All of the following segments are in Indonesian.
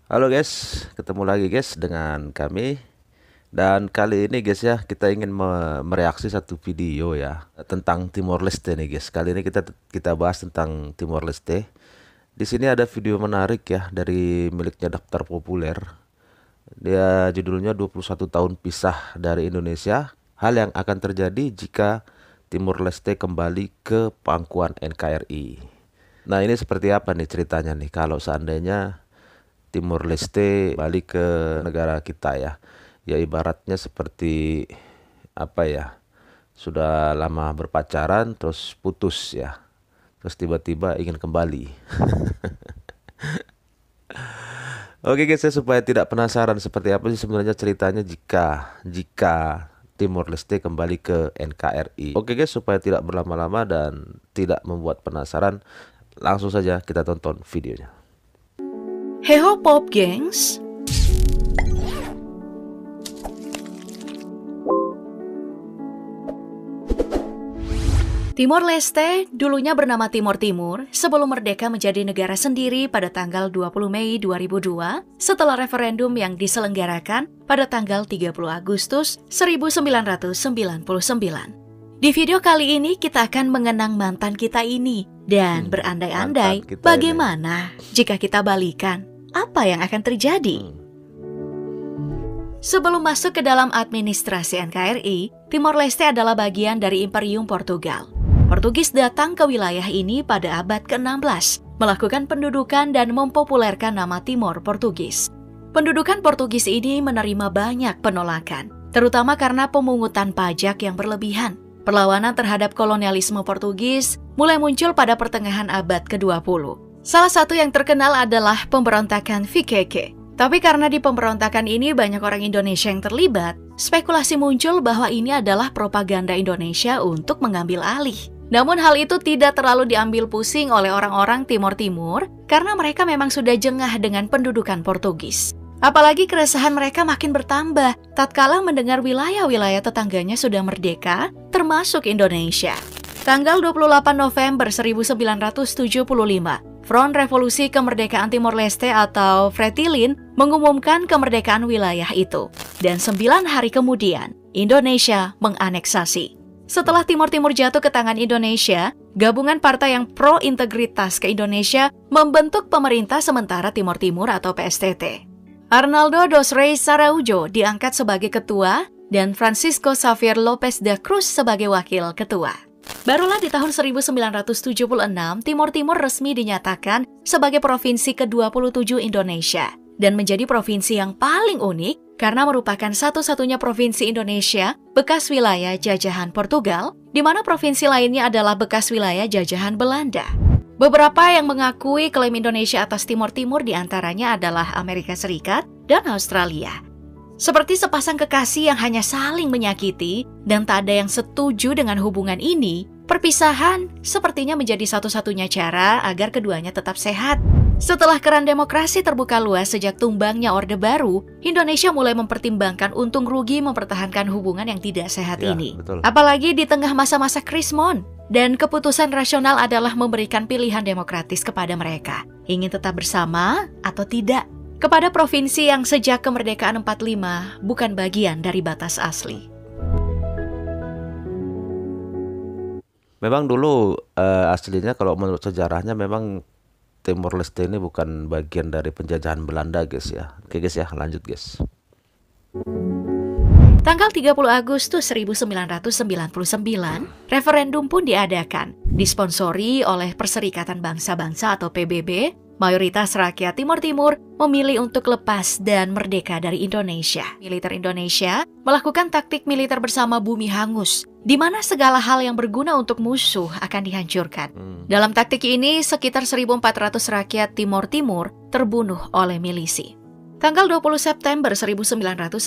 Halo guys, ketemu lagi guys dengan kami. Dan kali ini guys ya, kita ingin mereaksi satu video ya tentang Timor Leste nih guys. Kali ini kita bahas tentang Timor Leste. Di sini ada video menarik ya dari miliknya Daftar Populer. Dia judulnya 21 tahun pisah dari Indonesia. Hal yang akan terjadi jika Timor Leste kembali ke pangkuan NKRI. Nah, ini seperti apa nih ceritanya nih kalau seandainya Timor Leste balik ke negara kita ya. Ya ibaratnya seperti apa ya? Sudah lama berpacaran terus putus ya. Terus tiba-tiba ingin kembali. Oke guys, saya supaya tidak penasaran seperti apa sih sebenarnya ceritanya jika Timor Leste kembali ke NKRI. Oke guys, supaya tidak berlama-lama dan tidak membuat penasaran, langsung saja kita tonton videonya. Heho Pop gengs. Timor Leste dulunya bernama Timor Timur sebelum merdeka menjadi negara sendiri pada tanggal 20 Mei 2002 setelah referendum yang diselenggarakan pada tanggal 30 Agustus 1999. Di video kali ini kita akan mengenang mantan kita ini dan berandai-andai bagaimana jika kita balikan, apa yang akan terjadi? Sebelum masuk ke dalam administrasi NKRI, Timor Leste adalah bagian dari Imperium Portugal. Portugis datang ke wilayah ini pada abad ke-16, melakukan pendudukan dan mempopulerkan nama Timor Portugis. Pendudukan Portugis ini menerima banyak penolakan, terutama karena pemungutan pajak yang berlebihan. Perlawanan terhadap kolonialisme Portugis mulai muncul pada pertengahan abad ke-20. Salah satu yang terkenal adalah pemberontakan VKK. Tapi karena di pemberontakan ini banyak orang Indonesia yang terlibat, spekulasi muncul bahwa ini adalah propaganda Indonesia untuk mengambil alih. Namun hal itu tidak terlalu diambil pusing oleh orang-orang Timor Timur karena mereka memang sudah jengah dengan pendudukan Portugis. Apalagi keresahan mereka makin bertambah tatkala mendengar wilayah-wilayah tetangganya sudah merdeka, termasuk Indonesia. Tanggal 28 November 1975, Front Revolusi Kemerdekaan Timor Leste atau Fretilin mengumumkan kemerdekaan wilayah itu. Dan 9 hari kemudian, Indonesia menganeksasi. Setelah Timor Timur jatuh ke tangan Indonesia, gabungan partai yang pro-integritas ke Indonesia membentuk pemerintah sementara Timor Timur atau PSTT. Arnaldo dos Reis Araujo diangkat sebagai ketua dan Francisco Xavier Lopez da Cruz sebagai wakil ketua. Barulah di tahun 1976, Timor Timur resmi dinyatakan sebagai provinsi ke-27 Indonesia dan menjadi provinsi yang paling unik karena merupakan satu-satunya provinsi Indonesia bekas wilayah jajahan Portugal, di mana provinsi lainnya adalah bekas wilayah jajahan Belanda. Beberapa yang mengakui klaim Indonesia atas Timor Timur diantaranya adalah Amerika Serikat dan Australia. Seperti sepasang kekasih yang hanya saling menyakiti dan tak ada yang setuju dengan hubungan ini, perpisahan sepertinya menjadi satu-satunya cara agar keduanya tetap sehat. Setelah keran demokrasi terbuka luas sejak tumbangnya Orde Baru, Indonesia mulai mempertimbangkan untung rugi mempertahankan hubungan yang tidak sehat ini. Betul. Apalagi di tengah masa-masa krismon. Dan keputusan rasional adalah memberikan pilihan demokratis kepada mereka. Ingin tetap bersama atau tidak. Kepada provinsi yang sejak kemerdekaan 45 bukan bagian dari batas asli. Memang dulu aslinya kalau menurut sejarahnya memang Timor Leste ini bukan bagian dari penjajahan Belanda guys ya. Oke guys ya, lanjut guys. Tanggal 30 Agustus 1999, referendum pun diadakan, disponsori oleh Perserikatan Bangsa-Bangsa atau PBB. Mayoritas rakyat Timor Timur memilih untuk lepas dan merdeka dari Indonesia. Militer Indonesia melakukan taktik militer bersama bumi hangus, di mana segala hal yang berguna untuk musuh akan dihancurkan. Dalam taktik ini, sekitar 1.400 rakyat Timor Timur terbunuh oleh milisi. Tanggal 20 September 1999,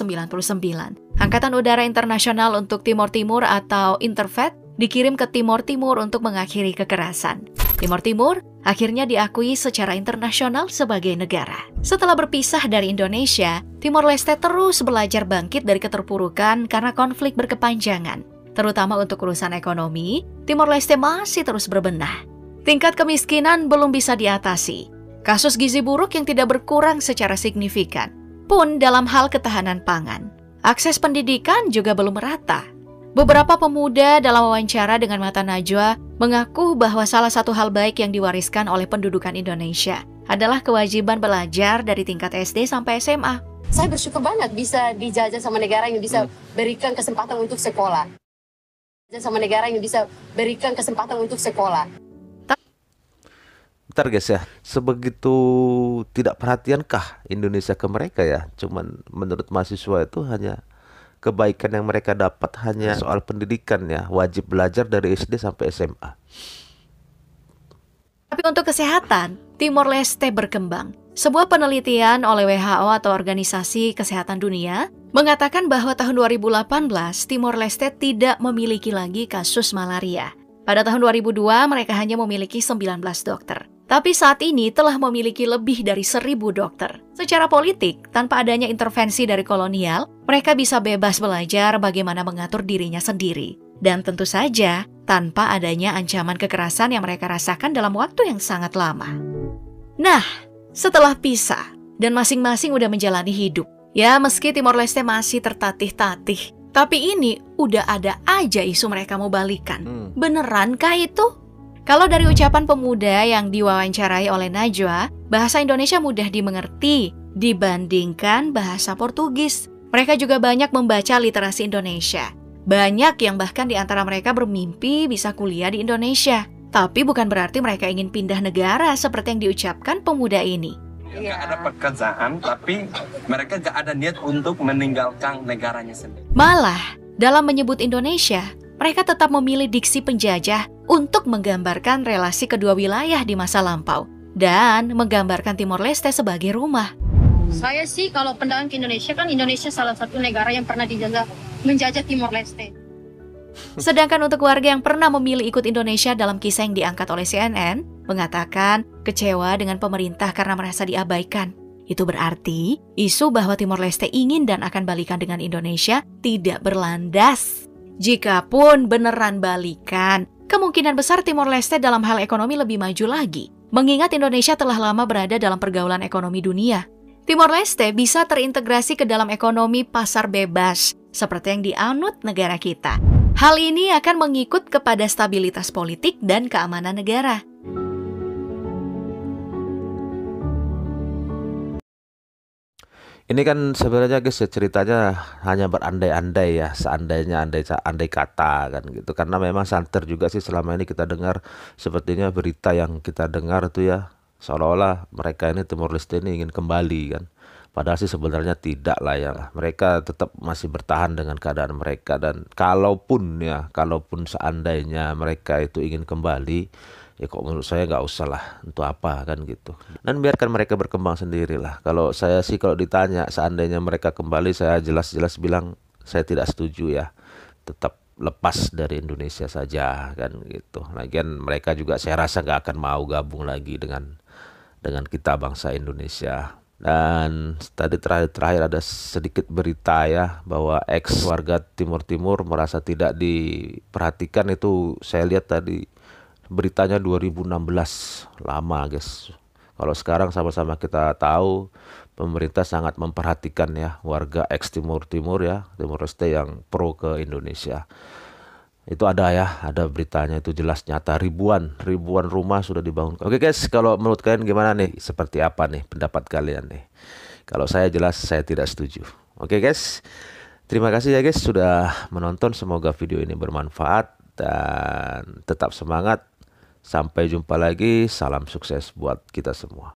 Angkatan Udara Internasional untuk Timor Timur atau Intervet dikirim ke Timor Timur untuk mengakhiri kekerasan. Timor Timur akhirnya diakui secara internasional sebagai negara. Setelah berpisah dari Indonesia, Timor Leste terus belajar bangkit dari keterpurukan karena konflik berkepanjangan. Terutama untuk urusan ekonomi, Timor Leste masih terus berbenah. Tingkat kemiskinan belum bisa diatasi. kasus gizi buruk yang tidak berkurang secara signifikan, pun dalam hal ketahanan pangan. Akses pendidikan juga belum merata. Beberapa pemuda dalam wawancara dengan Mata Najwa mengaku bahwa salah satu hal baik yang diwariskan oleh pendudukan Indonesia adalah kewajiban belajar dari tingkat SD sampai SMA. Saya bersyukur banget bisa dijajah sama negara yang bisa berikan kesempatan untuk sekolah. Sama negara yang bisa berikan kesempatan untuk sekolah. Bentar guys ya, sebegitu tidak perhatiankah Indonesia ke mereka ya? Cuman menurut mahasiswa itu hanya kebaikan yang mereka dapat hanya soal pendidikan ya, wajib belajar dari SD sampai SMA. Tapi untuk kesehatan, Timor Leste berkembang. Sebuah penelitian oleh WHO atau Organisasi Kesehatan Dunia mengatakan bahwa tahun 2018 Timor Leste tidak memiliki lagi kasus malaria. Pada tahun 2002 mereka hanya memiliki 19 dokter. Tapi saat ini telah memiliki lebih dari 1.000 dokter. Secara politik, tanpa adanya intervensi dari kolonial, mereka bisa bebas belajar bagaimana mengatur dirinya sendiri. Dan tentu saja, tanpa adanya ancaman kekerasan yang mereka rasakan dalam waktu yang sangat lama. Nah, setelah pisah, dan masing-masing udah menjalani hidup. Ya, meski Timor Leste masih tertatih-tatih, tapi ini udah ada aja isu mereka mau balikan. Benerankah itu? Kalau dari ucapan pemuda yang diwawancarai oleh Najwa, bahasa Indonesia mudah dimengerti dibandingkan bahasa Portugis. Mereka juga banyak membaca literasi Indonesia. Banyak yang bahkan di antara mereka bermimpi bisa kuliah di Indonesia. Tapi bukan berarti mereka ingin pindah negara seperti yang diucapkan pemuda ini. Nggak ada pekerjaan, tapi mereka nggak ada niat untuk meninggalkan negaranya sendiri. Malah, dalam menyebut Indonesia, mereka tetap memilih diksi penjajah untuk menggambarkan relasi kedua wilayah di masa lampau dan menggambarkan Timor Leste sebagai rumah. Saya sih kalau pandangan ke Indonesia, kan Indonesia salah satu negara yang pernah menjajah Timor Leste. Sedangkan untuk warga yang pernah memilih ikut Indonesia dalam kisah yang diangkat oleh CNN, mengatakan kecewa dengan pemerintah karena merasa diabaikan. Itu berarti isu bahwa Timor Leste ingin dan akan balikan dengan Indonesia tidak berlandas. Jikapun beneran balikan, kemungkinan besar Timor Leste dalam hal ekonomi lebih maju lagi, mengingat Indonesia telah lama berada dalam pergaulan ekonomi dunia. Timor Leste bisa terintegrasi ke dalam ekonomi pasar bebas, seperti yang dianut negara kita. Hal ini akan mengikut kepada stabilitas politik dan keamanan negara. Ini kan sebenarnya guys ya, ceritanya hanya berandai-andai ya, seandainya andai kata kan gitu. Karena memang santer juga sih selama ini kita dengar, sepertinya berita yang kita dengar itu ya, seolah-olah mereka ini Timor Leste ini ingin kembali kan. Padahal sih sebenarnya tidak lah ya. Mereka tetap masih bertahan dengan keadaan mereka, dan kalaupun seandainya mereka itu ingin kembali, ya kok menurut saya nggak usah lah, untuk apa kan gitu. Dan biarkan mereka berkembang sendiri lah. Kalau saya sih kalau ditanya seandainya mereka kembali, saya jelas-jelas bilang saya tidak setuju ya. Tetap lepas dari Indonesia saja kan gitu. Lagian mereka juga saya rasa nggak akan mau gabung lagi dengan kita bangsa Indonesia. Dan tadi terakhir ada sedikit berita ya, bahwa ex warga Timur Timur merasa tidak diperhatikan. Itu saya lihat tadi beritanya 2016, lama guys. Kalau sekarang sama-sama kita tahu pemerintah sangat memperhatikan ya warga ex Timur Timur ya, Timor Leste yang pro ke Indonesia. Itu ada ya, ada beritanya, itu jelas nyata, ribuan rumah sudah dibangun. Oke guys, kalau menurut kalian gimana nih? Seperti apa nih pendapat kalian nih? Kalau saya jelas saya tidak setuju. Oke guys, terima kasih ya guys sudah menonton. Semoga video ini bermanfaat dan tetap semangat. Sampai jumpa lagi, salam sukses buat kita semua.